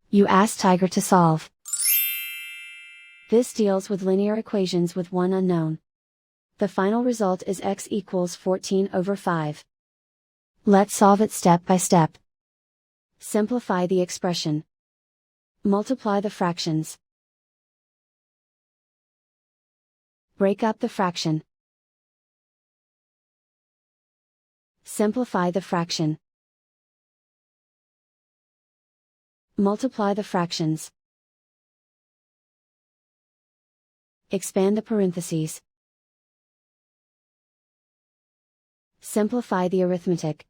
You ask Tiger to solve. This deals with linear equations with one unknown. The final result is x equals 14/5. Let's solve it step by step. Simplify the expression. Multiply the fractions. Break up the fraction. Simplify the fraction. Multiply the fractions. Expand the parentheses. Simplify the arithmetic.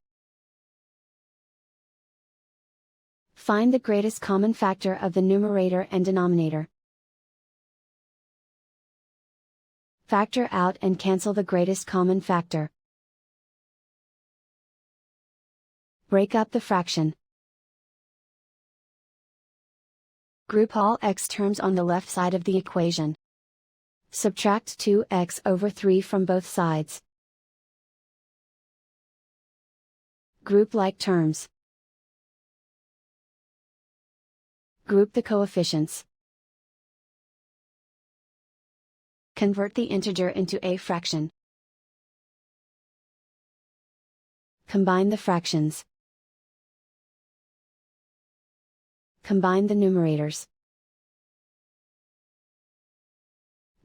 Find the greatest common factor of the numerator and denominator. Factor out and cancel the greatest common factor. Break up the fraction. Group all x terms on the left side of the equation. Subtract 2x/3 from both sides. Group like terms. Group the coefficients. Convert the integer into a fraction. Combine the fractions. Combine the numerators.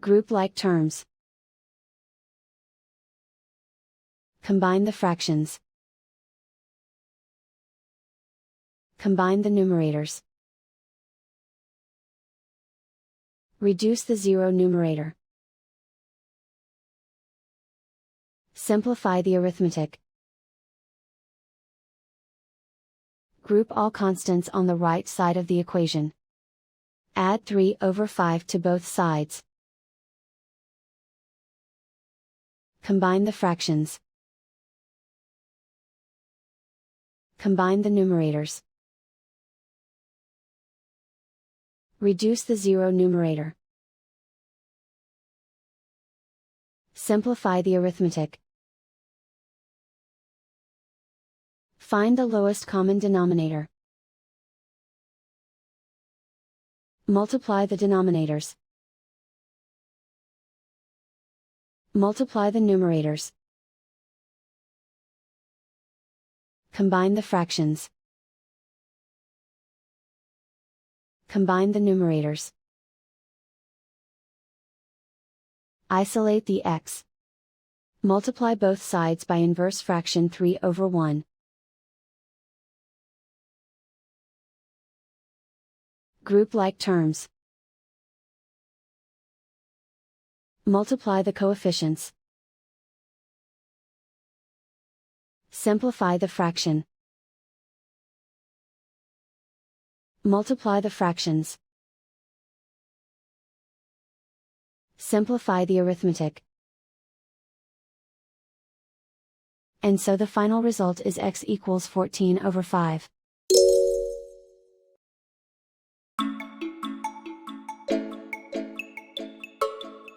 Group like terms. Combine the fractions. Combine the numerators. Reduce the zero numerator. Simplify the arithmetic. Group all constants on the right side of the equation. Add 3/5 to both sides. Combine the fractions. Combine the numerators. Reduce the zero numerator. Simplify the arithmetic. Find the lowest common denominator. Multiply the denominators. Multiply the numerators. Combine the fractions. Combine the numerators. Isolate the x. Multiply both sides by inverse fraction 3/1. Group like terms. Multiply the coefficients. Simplify the fraction. Multiply the fractions. Simplify the arithmetic. And so the final result is x equals 14/5.